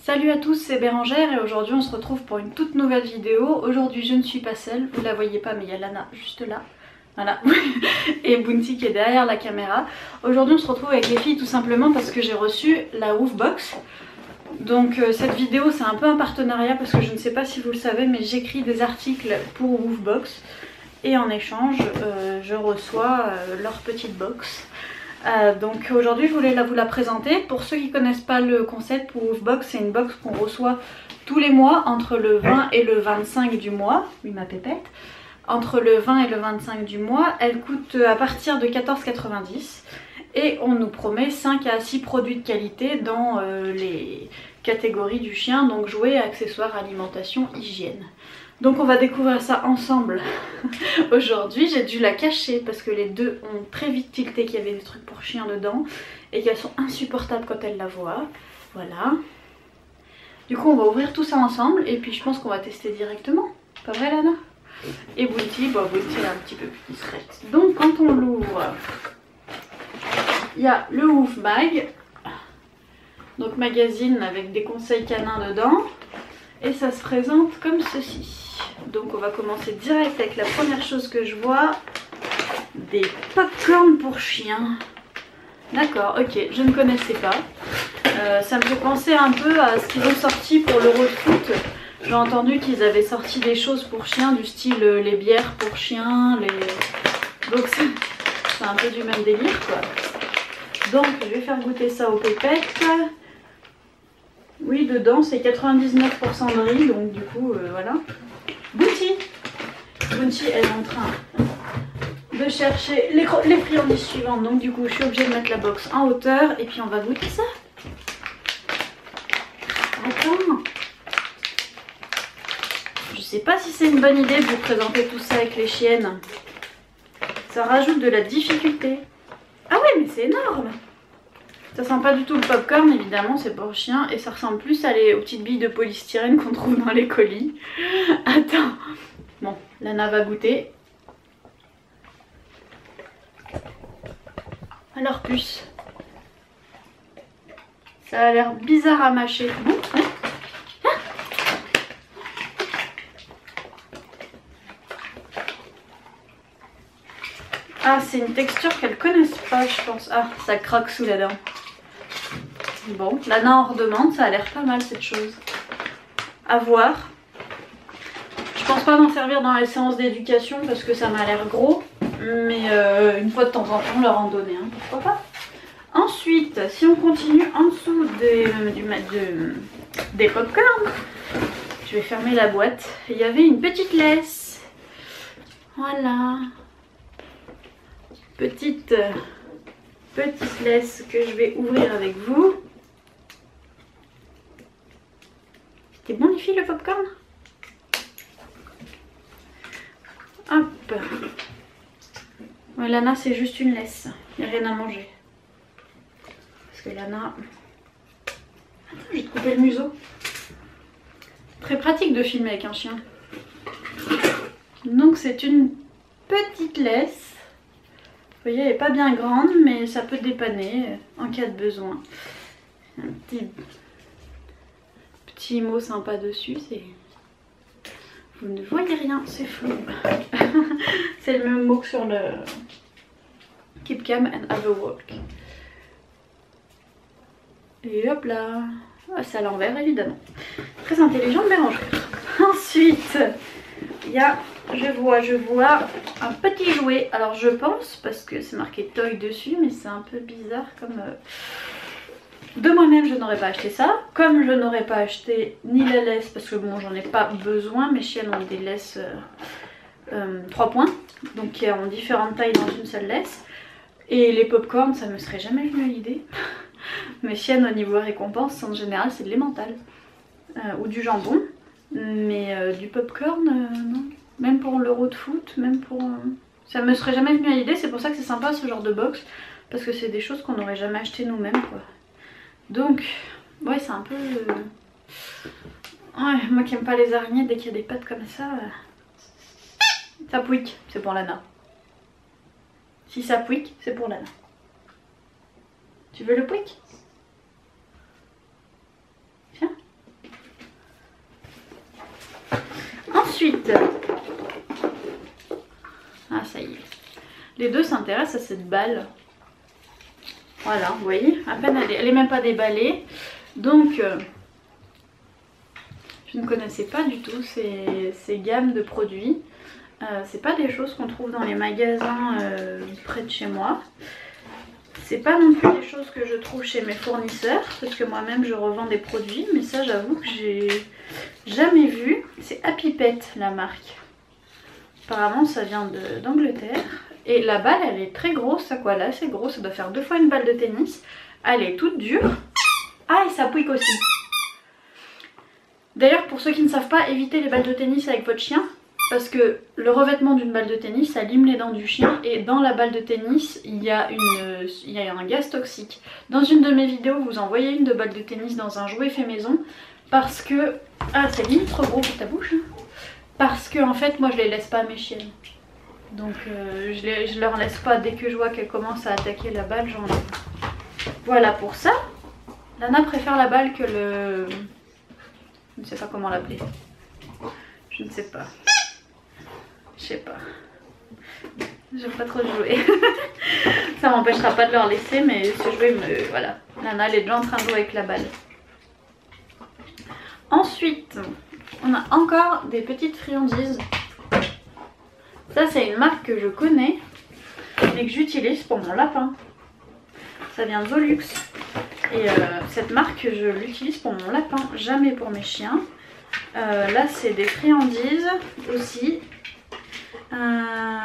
Salut à tous, c'est Bérangère et aujourd'hui on se retrouve pour une toute nouvelle vidéo. Aujourd'hui je ne suis pas seule, vous la voyez pas mais il y a Lana juste là. Voilà. Et Bounty qui est derrière la caméra. Aujourd'hui on se retrouve avec les filles tout simplement parce que j'ai reçu la Woofbox. Donc cette vidéo c'est un peu un partenariat parce que je ne sais pas si vous le savez mais j'écris des articles pour Woofbox. Et en échange je reçois leur petite box. Donc aujourd'hui je voulais vous la présenter. Pour ceux qui ne connaissent pas le concept, pour Woofbox, c'est une box qu'on reçoit tous les mois entre le 20 et le 25 du mois. Oui, ma pépette. Entre le 20 et le 25 du mois, elle coûte à partir de 14,90 et on nous promet 5 à 6 produits de qualité dans les catégories du chien, donc jouets, accessoires, alimentation, hygiène. Donc on va découvrir ça ensemble aujourd'hui. J'ai dû la cacher parce que les deux ont très vite tilté qu'il y avait des trucs pour chiens dedans et qu'elles sont insupportables quand elles la voient. Voilà. Du coup on va ouvrir tout ça ensemble et puis je pense qu'on va tester directement. Pas vrai Lana? Et Bounty, bon Bounty elle est un petit peu plus discrète. Donc quand on l'ouvre, il y a le Woof Mag. Donc magazine avec des conseils canins dedans. Et ça se présente comme ceci. Donc on va commencer direct avec la première chose que je vois. Des popcorn pour chiens. D'accord, ok, je ne connaissais pas. Ça me fait penser un peu à ce qu'ils ont sorti pour l'Euro de foot. J'ai entendu qu'ils avaient sorti des choses pour chiens du style les bières pour chiens. Donc c'est un peu du même délire quoi. Donc je vais faire goûter ça aux pépettes. Oui, dedans c'est 99% de riz, donc du coup voilà. Bounty, elle est en train de chercher les friandises suivantes, donc du coup je suis obligée de mettre la box en hauteur et puis on va goûter ça. Attends, je sais pas si c'est une bonne idée de vous présenter tout ça avec les chiennes. Ça rajoute de la difficulté. Ah ouais, mais c'est énorme. Ça sent pas du tout le popcorn, évidemment, c'est pour chien. Et ça ressemble plus aux petites billes de polystyrène qu'on trouve dans les colis. Attends. Bon, Lana va goûter. Alors, puce. Ça a l'air bizarre à mâcher. Bon, hein. Ah, c'est une texture qu'elles connaissent pas, je pense. Ah, ça craque sous la dent. Bon, Lana en redemande, ça a l'air pas mal cette chose. À voir. Je pense pas m'en servir dans les séances d'éducation parce que ça m'a l'air gros. Mais une fois de temps en temps, leur en donner un, pourquoi pas. Ensuite, si on continue en dessous des popcorn, je vais fermer la boîte. Il y avait une petite laisse. Voilà. Petite laisse que je vais ouvrir avec vous. C'était bon les filles le popcorn? Hop. Ouais, Lana c'est juste une laisse. Il n'y a rien à manger. Parce que Lana... Attends, je vais te couper le museau. Très pratique de filmer avec un chien. Donc c'est une petite laisse. Vous voyez, elle n'est pas bien grande, mais ça peut dépanner en cas de besoin. Un petit mot sympa dessus, c'est... Vous ne voyez rien, c'est flou. C'est le même mot que sur le Keep Calm and Have a Walk. Et hop là. Ah, c'est à l'envers, évidemment. Très intelligent de Bérangère. Ensuite, il y a... Je vois un petit jouet. Alors je pense, parce que c'est marqué Toy dessus, mais c'est un peu bizarre comme... De moi-même je n'aurais pas acheté ça. Comme je n'aurais pas acheté ni la laisse, parce que bon j'en ai pas besoin. Mes chiennes ont des laisses 3 points. Donc qui ont différentes tailles dans une seule laisse. Et les popcorn ça me serait jamais venu à l'idée. Mes chiennes au niveau récompense en général c'est de l'emmental. Ou du jambon. Mais du popcorn non. Même pour l'Euro de foot, même pour... Ça me serait jamais venu à l'idée, c'est pour ça que c'est sympa ce genre de box. Parce que c'est des choses qu'on n'aurait jamais acheté nous-mêmes quoi. Donc, ouais c'est un peu... Ouais, moi qui aime pas les araignées, dès qu'il y a des pattes comme ça... Ça pouique, c'est pour Lana. Si ça pouique, c'est pour Lana. Tu veux le pouique? Tiens. Ensuite, ah ça y est, les deux s'intéressent à cette balle. Voilà, vous voyez, à peine elle est même pas déballée. Donc, je ne connaissais pas du tout ces gammes de produits. C'est pas des choses qu'on trouve dans les magasins près de chez moi. C'est pas non plus des choses que je trouve chez mes fournisseurs, parce que moi-même je revends des produits, mais ça j'avoue que j'ai jamais vu. C'est Happy Pet la marque. Apparemment ça vient d'Angleterre. Et la balle elle est très grosse, ça quoi, là c'est gros, ça doit faire 2 fois une balle de tennis. Elle est toute dure. Ah et ça pouique aussi. D'ailleurs pour ceux qui ne savent pas, évitez les balles de tennis avec votre chien. Parce que le revêtement d'une balle de tennis, ça lime les dents du chien. Et dans la balle de tennis, il y a un gaz toxique. Dans une de mes vidéos, vous en voyez une de balle de tennis dans un jouet fait maison. Parce que... Ah, c'est limite trop gros pour ta bouche. Parce que en fait, moi je les laisse pas à mes chiennes. Donc je leur laisse pas. Dès que je vois qu'elles commencent à attaquer la balle, j'enlève. Voilà pour ça. Lana préfère la balle que le... Je ne sais pas comment l'appeler. Je ne sais pas. Je sais pas. J'aime pas trop jouer. Ça m'empêchera pas de leur laisser, mais ce jouet me... Voilà. Lana elle est déjà en train de jouer avec la balle. Ensuite, on a encore des petites friandises. Ça c'est une marque que je connais et que j'utilise pour mon lapin. Ça vient de Volux. Et cette marque je l'utilise pour mon lapin, jamais pour mes chiens. Là c'est des friandises aussi.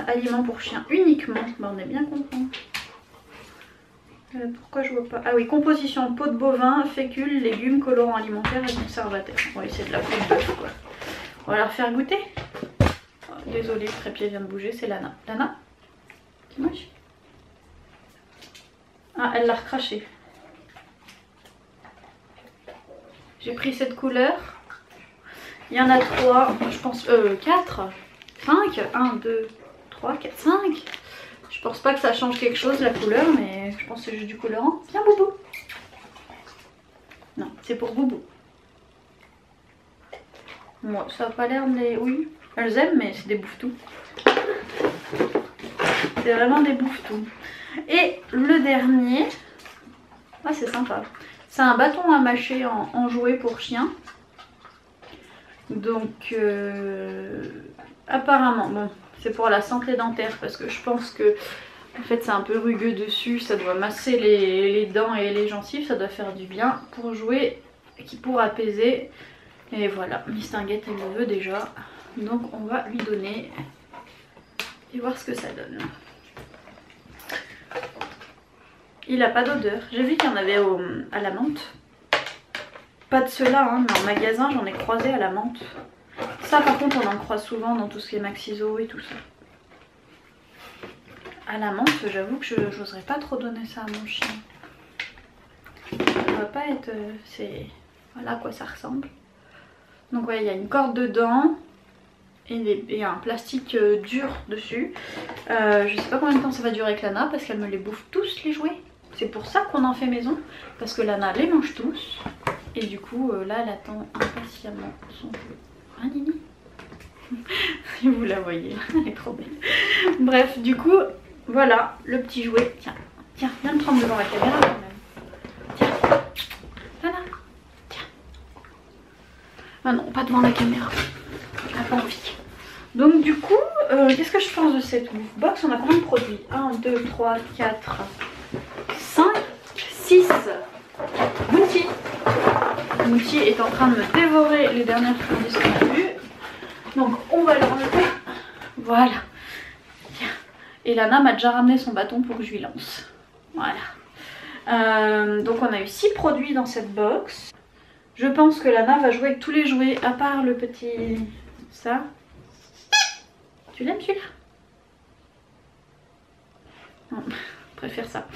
Aliments pour chiens uniquement. Bon, on est bien content. Pourquoi je vois pas? Ah oui, composition peau de bovin, fécule, légumes, colorants alimentaires et conservateurs. Oui, c'est de la peau de bœuf quoi. On va leur faire goûter. Oh, désolée, le trépied vient de bouger, c'est Lana. Lana, tu manges? Ah, elle l'a recraché. J'ai pris cette couleur. Il y en a 3, je pense 4. 5, 1, 2, 3, 4, 5. Je pense pas que ça change quelque chose la couleur, mais je pense que c'est juste du colorant. Viens Boubou. Non, c'est pour Boubou. Moi, ça a pas l'air de les... Oui, elles aiment, mais c'est des bouffetous. C'est vraiment des bouffetous. Et le dernier, ah c'est sympa. C'est un bâton à mâcher en jouet pour chien. Donc apparemment, bon, c'est pour la santé dentaire parce que je pense que en fait c'est un peu rugueux dessus, ça doit masser les dents et les gencives, ça doit faire du bien pour jouer, pour apaiser. Et voilà, Mistinguette elle le veut déjà, donc on va lui donner et voir ce que ça donne. Il n'a pas d'odeur, j'ai vu qu'il y en avait à la menthe. Pas de ceux-là, hein, mais en magasin j'en ai croisé à la menthe. Ça par contre on en croise souvent dans tout ce qui est Maxiso et tout ça. À la menthe j'avoue que je n'oserais pas trop donner ça à mon chien. Ça va pas être... Voilà à quoi ça ressemble. Donc ouais, il y a une corde dedans et un plastique dur dessus. Je sais pas combien de temps ça va durer avec Lana parce qu'elle me les bouffe tous les jouets. C'est pour ça qu'on en fait maison, parce que Lana les mange tous. Et du coup, là, elle attend impatiemment son jeu. Hein, Nini? Si vous la voyez, elle est trop belle. Bref, du coup, voilà le petit jouet. Tiens, tiens, viens me prendre devant la caméra quand même. Tiens, Lana, tiens. Ah non, pas devant la caméra. Elle n'a pas envie. Donc du coup, qu'est-ce que je pense de cette box? On a combien de produits? 1, 2, 3, 4, 5, 6. Bounty. Bounty est en train de me dévorer les dernières friandises qu'on a vues. Donc on va l'enlever. Voilà. Tiens. Et Lana m'a déjà ramené son bâton pour que je lui lance. Voilà. Donc on a eu 6 produits dans cette box. Je pense que Lana va jouer avec tous les jouets à part le petit... Ça. Tu l'aimes celui-là? Non, je préfère ça.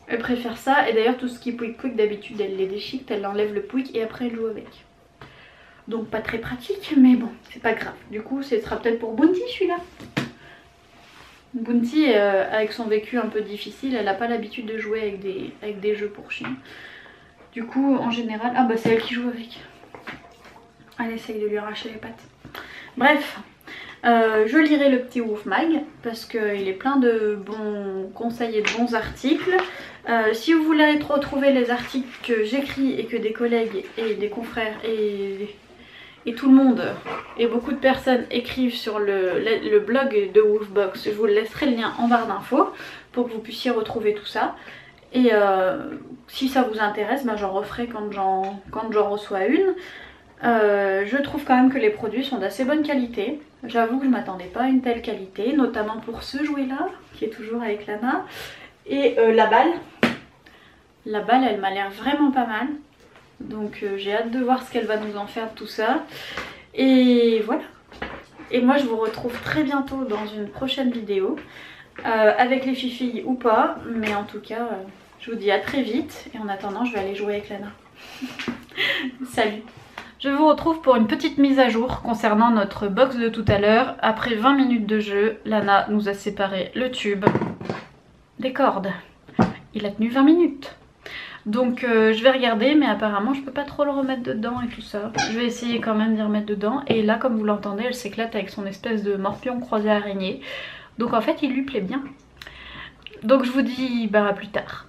Elle préfère ça, et d'ailleurs tout ce qui est pouic d'habitude elle les déchiquette, elle enlève le pouic et après elle joue avec. Donc pas très pratique, mais bon, c'est pas grave. Du coup ce sera peut-être pour Bounty celui-là. Bounty avec son vécu un peu difficile, elle n'a pas l'habitude de jouer avec des jeux pour chiens. Du coup en général, ah bah c'est elle qui joue avec. Elle essaye de lui arracher les pattes. Bref, je lirai le petit Wouf Mag parce qu'il est plein de bons conseils et de bons articles. Si vous voulez retrouver les articles que j'écris et que des collègues et des confrères et tout le monde et beaucoup de personnes écrivent sur le blog de Woofbox, je vous laisserai le lien en barre d'infos pour que vous puissiez retrouver tout ça. Et si ça vous intéresse, ben j'en referai quand j'en reçois une. Je trouve quand même que les produits sont d'assez bonne qualité. J'avoue que je m'attendais pas à une telle qualité, notamment pour ce jouet là qui est toujours avec Lana. Et la balle elle m'a l'air vraiment pas mal. Donc j'ai hâte de voir ce qu'elle va nous en faire de tout ça. Et voilà. Et moi je vous retrouve très bientôt dans une prochaine vidéo. Avec les filles ou pas. Mais en tout cas, je vous dis à très vite. Et en attendant, je vais aller jouer avec Lana. Salut! Je vous retrouve pour une petite mise à jour concernant notre box de tout à l'heure. Après 20 minutes de jeu, Lana nous a séparé le tube des cordes. Il a tenu 20 minutes. Donc je vais regarder, mais apparemment je peux pas trop le remettre dedans et tout ça. Je vais essayer quand même d'y remettre dedans. Et là, comme vous l'entendez, elle s'éclate avec son espèce de morpion croisé araignée. Donc en fait il lui plaît bien. Donc je vous dis à plus tard.